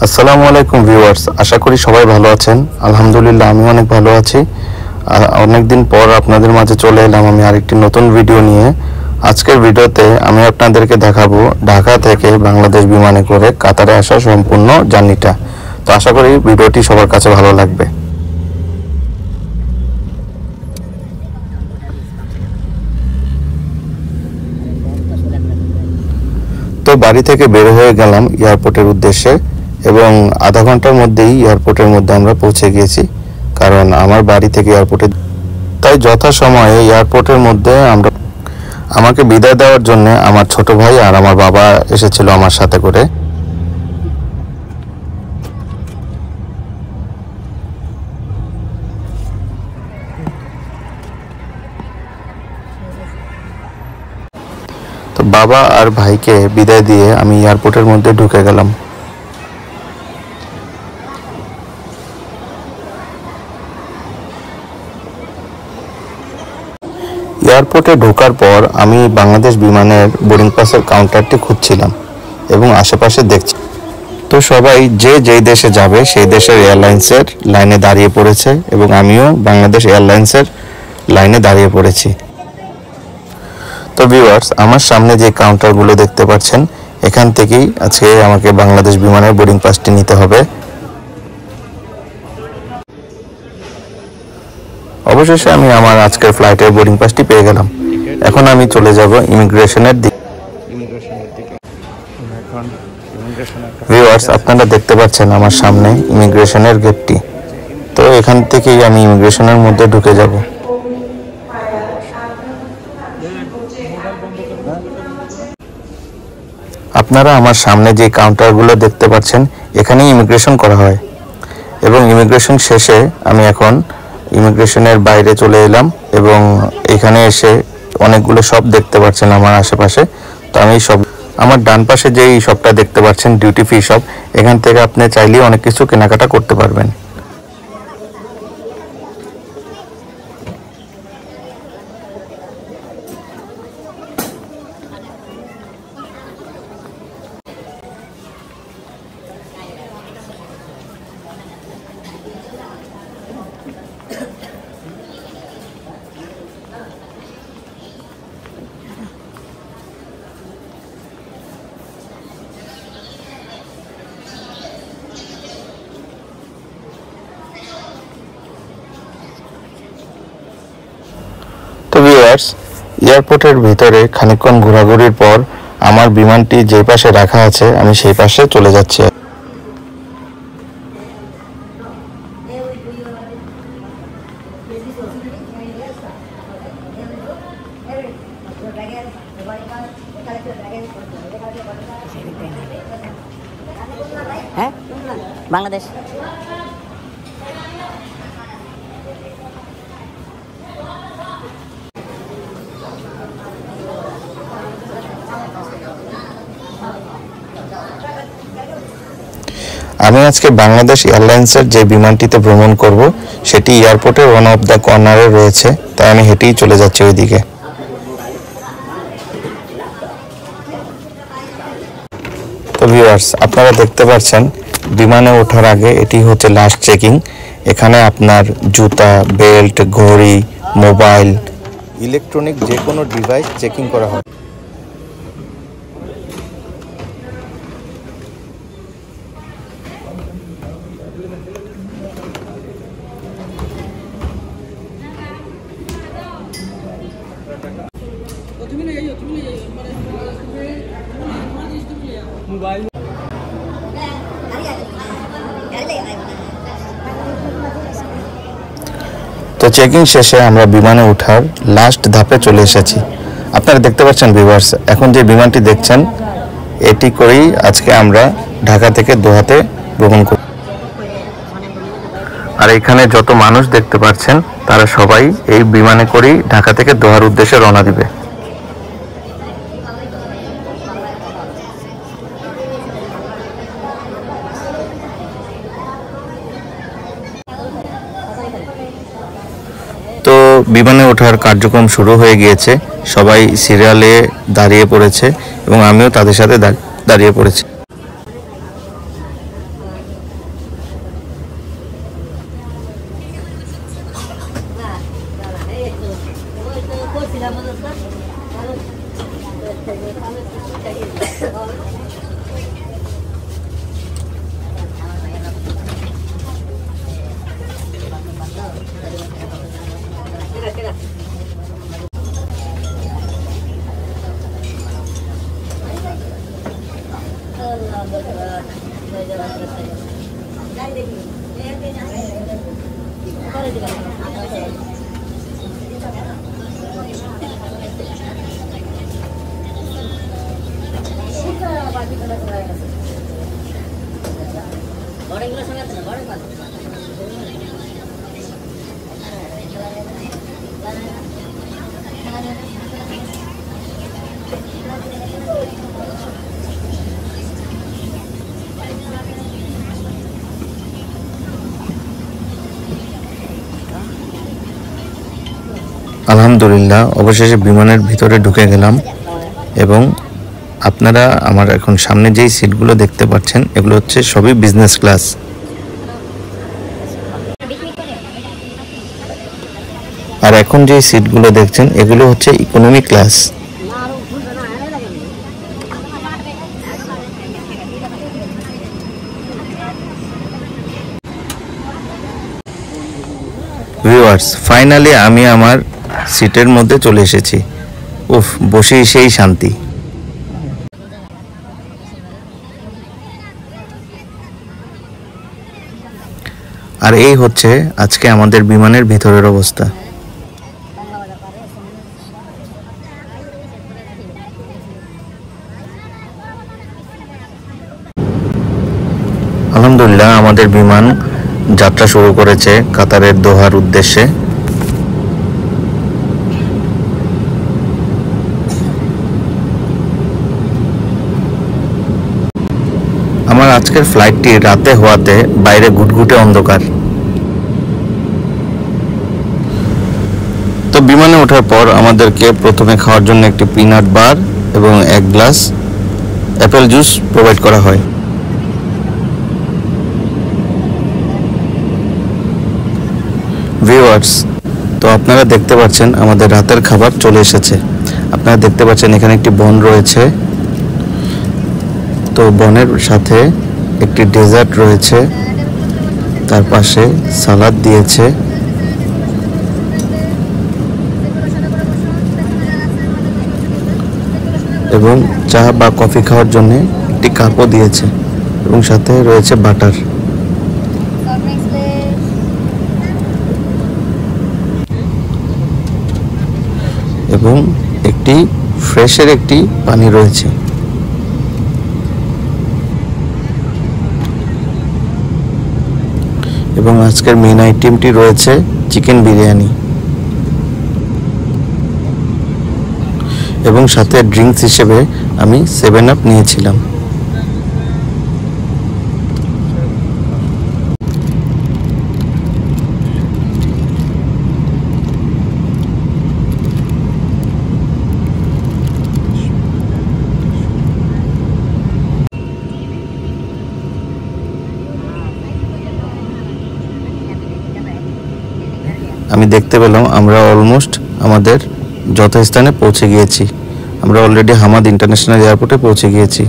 আসসালামু আলাইকুম ভিউয়ার্স, আশা করি সবাই ভালো আছেন। আলহামদুলিল্লাহ আমি অনেক ভালো আছি। অনেকদিন পর আপনাদের মাঝে চলে এলাম আমি আরেকটি নতুন ভিডিও নিয়ে। আজকের ভিডিওতে আমি আপনাদেরকে দেখাবো ঢাকা থেকে বাংলাদেশ বিমানে করে কাতারে আসা সম্পূর্ণ জার্নিটা। তো আশা করি ভিডিওটি সবার কাছে ভালো লাগবে। তো বাড়ি থেকে বের হয়ে গেলাম এয়ারপোর্টের উদ্দেশ্যে এবং আধা ঘন্টার মধ্যেই এয়ারপোর্টের মধ্যে আমরা পৌঁছে গিয়েছি, কারণ আমার বাড়ি থেকে এয়ারপোর্টে। তাই যথাসময়ে এয়ারপোর্টের মধ্যে আমাকে বিদায় দেওয়ার জন্য আমার ছোট ভাই আর আমার বাবা এসেছিল আমার সাথে করে। তো বাবা আর ভাইকে বিদায় দিয়ে আমি এয়ারপোর্টের মধ্যে ঢুকে গেলাম। এয়ারপোর্টে ঢোকার পর আমি বাংলাদেশ বিমানের বোর্ডিং পাসের কাউন্টারটি খুঁজছিলাম এবং আশেপাশে দেখছি। তো সবাই যে যেই দেশে যাবে সেই দেশের এয়ারলাইন্সের লাইনে দাঁড়িয়ে পড়েছে এবং আমিও বাংলাদেশ এয়ারলাইন্সের লাইনে দাঁড়িয়ে পড়েছি। তো ভিউয়ার্স, আমার সামনে যে কাউন্টারগুলো দেখতে পাচ্ছেন, এখান থেকেই আজকে আমাকে বাংলাদেশ বিমানের বোর্ডিং পাসটি নিতে হবে। অবশেষে আমি আমার আজকের ফ্লাইটের বোর্ডিং পাসটি পেয়ে গেলাম। এখন আমি চলে যাব ইমিগ্রেশনের দিকে। ভিউয়ার্স, আপনারা দেখতে পাচ্ছেন আমার সামনে ইমিগ্রেশনের গেটটি। তো এখান থেকেই আমি ইমিগ্রেশনের মধ্যে ঢুকে যাব। আপনারা আমার সামনে যে কাউন্টারগুলো দেখতে পাচ্ছেন, এখানেই ইমিগ্রেশন করা হয় এবং ইমিগ্রেশন শেষে আমি এখন ইমিগ্রেশনের বাইরে চলে এলাম এবং এখানে এসে অনেকগুলো শপ দেখতে পাচ্ছেন আমার আশেপাশে। তো আমি আমার ডান পাশে যেই শপটা দেখতে পাচ্ছেন, ডিউটি ফ্রি শপ, এখান থেকে আপনি চাইলেই অনেক কিছু কেনাকাটা করতে পারবেন। তো ভিউয়ার্স, এয়ারপোর্টের ভিতরে খানিকক্ষণ ঘোরাঘুরির পর আমার বিমানটি যে পাশে রাখা আছে আমি সেই পাশে চলে যাচ্ছি। হ্যাঁ, বাংলাদেশ। আমি আজকে বাংলাদেশ এয়ারলাইন্সের যে বিমানটিতে ভ্রমণ করব সেটি এয়ারপোর্টের ওয়ান অফ দ্য কর্নারে রয়েছে, তাই আমি হেঁটেই চলে যাচ্ছি ওইদিকে। তো ভিউয়ার্স, আপনারা দেখতে পাচ্ছেন বিমানে ওঠার আগে এটি হচ্ছে লাস্ট চেকিং। এখানে আপনার জুতা, বেল্ট, ঘড়ি, মোবাইল, ইলেকট্রনিক যে কোনো ডিভাইস চেকিং করা হয়। তো চেকিং শেষে আমরা বিমানে ওঠার লাস্ট ধাপে চলে এসেছি। আপনারা দেখতে পাচ্ছেন ভিউয়ার্স, এখন যে বিমানটি দেখছেন এটি করেই আজকে আমরা ঢাকা থেকে দোহাতে ভ্রমণ করি। আর এখানে যত মানুষ দেখতে পাচ্ছেন তারা সবাই এই বিমানে করেই ঢাকা থেকে দোহার উদ্দেশ্যে রওনা দিবে। তো বিমানে ওঠার কার্যক্রম শুরু হয়ে গিয়েছে, সবাই সিরিয়ালে দাঁড়িয়ে পড়েছে এবং আমিও তাদের সাথে দাঁড়িয়ে পড়েছি। আলহামদুলিল্লাহ অবশেষে বিমানের ভিতরে ঢুকে গেলাম এবং আপনারা আমার এখন সামনে যেই সিটগুলো দেখতে পাচ্ছেন এগুলো হচ্ছে সবই বিজনেস ক্লাস। আর এখন যে সিটগুলো দেখছেন এগুলো হচ্ছে ইকোনমি ক্লাস। ভিউয়ার্স, ফাইনালি আমি আমার সিটের মধ্যে চলে এসেছি। উফ, বসেই সেই শান্তি। আর এই হচ্ছে আজকে আমাদের বিমানের ভিতরের অবস্থা। আলহামদুলিল্লাহ আমাদের বিমান যাত্রা শুরু করেছে কাতারের দোহার উদ্দেশ্যে। আমার আজকের ফ্লাইটটি রাতে হওয়াতে বাইরে ঘুটঘুটে অন্ধকার। তো বিমানে ওঠার পর আমাদেরকে প্রথমে খাওয়ার জন্য একটি পিনাট বার এবং এক গ্লাস অ্যাপেল জুস প্রোভাইড করা হয়। ভিউয়ার্স, তো আপনারা দেখতে পাচ্ছেন আমাদের রাতের খাবার চলে এসেছে। আপনারা দেখতে পাচ্ছেন এখানে একটি বন রয়েছে, তো বনের সাথে একটি ডেজার্ট রয়েছে, তার পাশে সালাদ দিয়েছে এবং চা বা কফি খাওয়ার জন্য একটি কাপও দিয়েছে এবং সাথে রয়েছে বাটার। এবং একটি ফ্রেশের একটি পানি রয়েছে। এবং আজকের মেইন আইটেমটি রয়েছে চিকেন বিরিয়ানি এবং সাথে ড্রিঙ্কস হিসেবে আমি 7 আপ নিয়েছিলাম। আমি দেখতে পেলাম আমরা অলমোস্ট আমাদের যথাস্থানে পৌঁছে গিয়েছি। আমরা অলরেডি হামাদ ইন্টারন্যাশনাল এয়ারপোর্টে পৌঁছে গিয়েছি।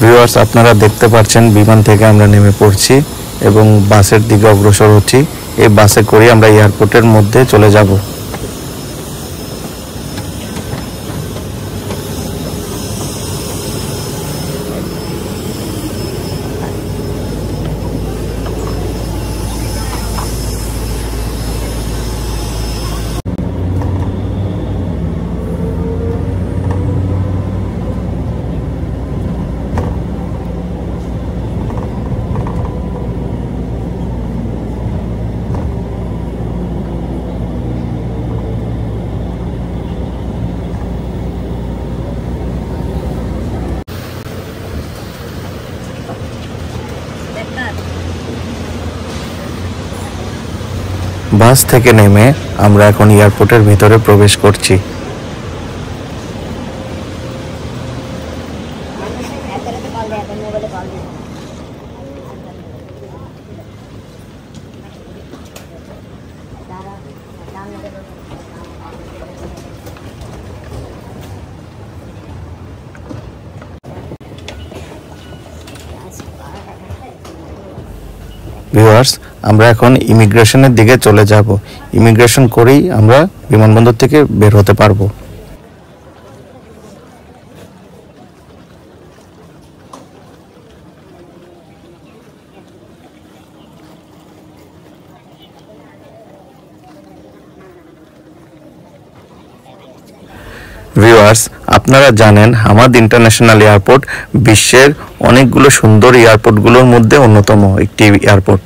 ভিউয়ার্স, আপনারা দেখতে পাচ্ছেন বিমান থেকে আমরা নেমে পড়ছি এবং বাসের দিকে অগ্রসর হচ্ছি। এই বাসে করে আমরা এয়ারপোর্টের মধ্যে চলে যাব। বাস থেকে নেমে আমরা এখন এয়ারপোর্টের ভিতরে প্রবেশ করছি। ভিউয়ার্স, আমরা এখন ইমিগ্রেশনের দিকে চলে যাব। ইমিগ্রেশন করেই আমরা বিমানবন্দর থেকে বের হতে পারবো। ভিউয়ার্স, আপনারা জানেন হামাদ ইন্টারন্যাশনাল এয়ারপোর্ট বিশ্বের অনেকগুলো সুন্দর এয়ারপোর্টগুলোর মধ্যে অন্যতম একটি এয়ারপোর্ট।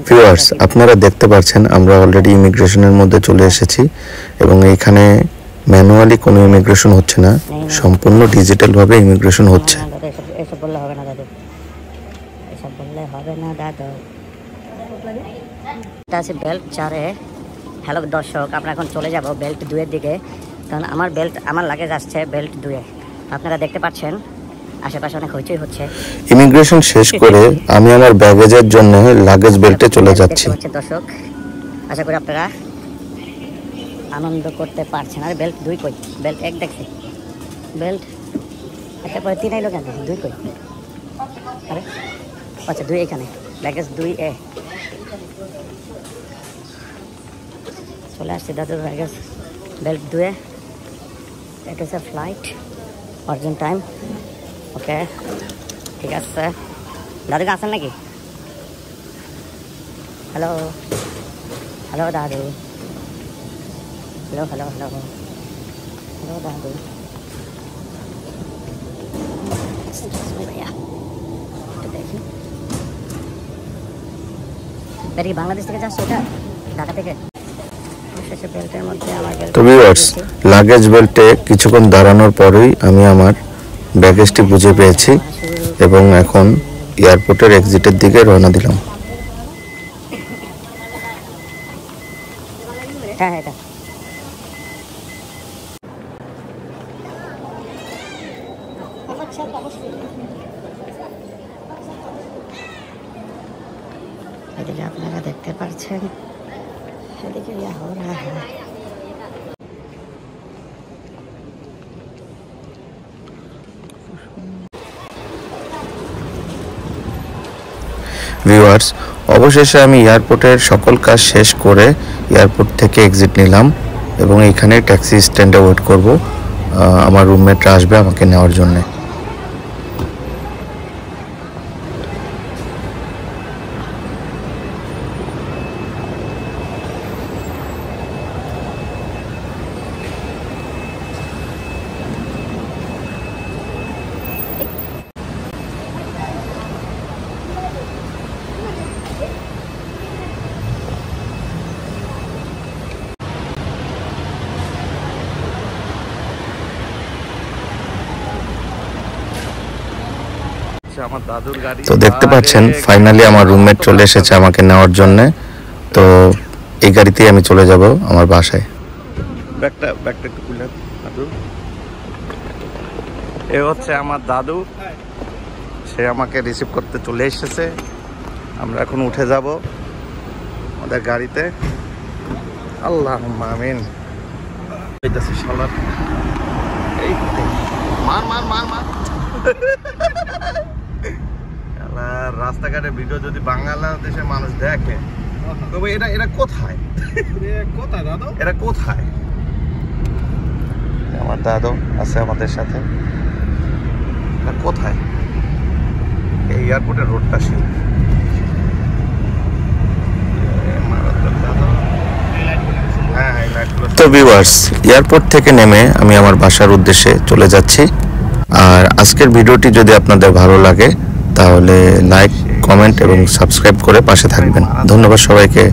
ভিউয়ার্স, আপনারা দেখতে পাচ্ছেন আমরা অলরেডি ইমিগ্রেশনের মধ্যে চলে এসেছি এবং এইখানে ম্যানুয়ালি কোনো ইমিগ্রেশন হচ্ছে না, সম্পূর্ণ ডিজিটাল ভাবে ইমিগ্রেশন হচ্ছে। এসব বললে হবে না দাদু, এসব বললে হবে না দাদু। এটা আছে বেল্ট 4-এ। হ্যালো দর্শক, আমরা এখন চলে যাব বেল্ট 2-এর দিকে, কারণ আমার লাগেজ আসছে বেল্ট 2-এ। আপনারা দেখতে পাচ্ছেন আশেপাশে অনেক হইচই হচ্ছে। ইমিগ্রেশন শেষ করে আমি আমার ব্যাগেজের জন্য লাগেজ বেল্টে চলে যাচ্ছি। দর্শক, আশা করি আপনারা আনন্দ করতে পারছেন। আর বেল্ট 2 কই? বেল্ট 1 দেখছি, বেল্ট একটা পরে 3 আইলো কেন? 2 কই? আরে আচ্ছা 2 এখানে, লাগেজ 2-এ চলে আসছে দাদুর লাগেজ বেল্ট 2-এ। এটা হচ্ছে ফ্লাইট অর্জন টাইম। ওকে, ঠিক আছে। দাদুকে আসেন নাকি? হ্যালো হ্যালো দাদু, হ্যালো হ্যালো হ্যালো হ্যালো দাদু। ভাইয়া দেখি, এটা বাংলাদেশ থেকে যাচ্ছে, ওটা ঢাকা থেকে। বেল্টের মধ্যে আমার তো ভিউয়ার্স, লাগেজ বেল্টে কিছুক্ষণ দাঁড়ানোর পরেই আমি আমার ব্যাগেজটি বুঝে পেয়েছি এবং এখন এয়ারপোর্টের এক্সিটের দিকে রওনা দিলাম। হ্যাঁ এটা এদিকে আপনারা দেখতে পাচ্ছেন, এদিকে ভিউয়ার্স, অবশেষে আমি এয়ারপোর্টের সকল কাজ শেষ করে এয়ারপোর্ট থেকে এক্সিট নিলাম এবং এখানে ট্যাক্সি স্ট্যান্ডে ওয়েট করব। আমার রুমমেটরা আসবে আমাকে নেওয়ার জন্যে। তো দেখতে পাচ্ছেন ফাইনালি আমার রুমমেট চলে এসেছে আমাকে নেওয়ার জন্য। তো এই গাড়িতেই আমি চলে যাব আমার বাসায়। ব্যাগটা একটু খুলে দাদু। এ হচ্ছে আমার দাদু, সে আমাকে রিসিভ করতে চলে এসেছে। আমরা এখন উঠে যাব আমাদের গাড়িতে। আল্লাহ আমিন। মার মার মার মার। রাস্তাঘাটে ভিডিও যদি বাংলাদেশের মানুষ দেখে তবে এটা কোথায়, এটা কোথায়? আমার দাদু আছে আমাদের সাথে। কোথায়? এই এয়ারপোর্টের রোডটা ছিল। তো ভিউয়ার্স, এয়ারপোর্ট থেকে নেমে আমি আমার বাসার উদ্দেশ্যে চলে যাচ্ছি। আর আজকের ভিডিওটি যদি আপনাদের ভালো লাগে তাহলে লাইক, কমেন্ট এবং সাবস্ক্রাইব করে পাশে থাকবেন। ধন্যবাদ সবাইকে।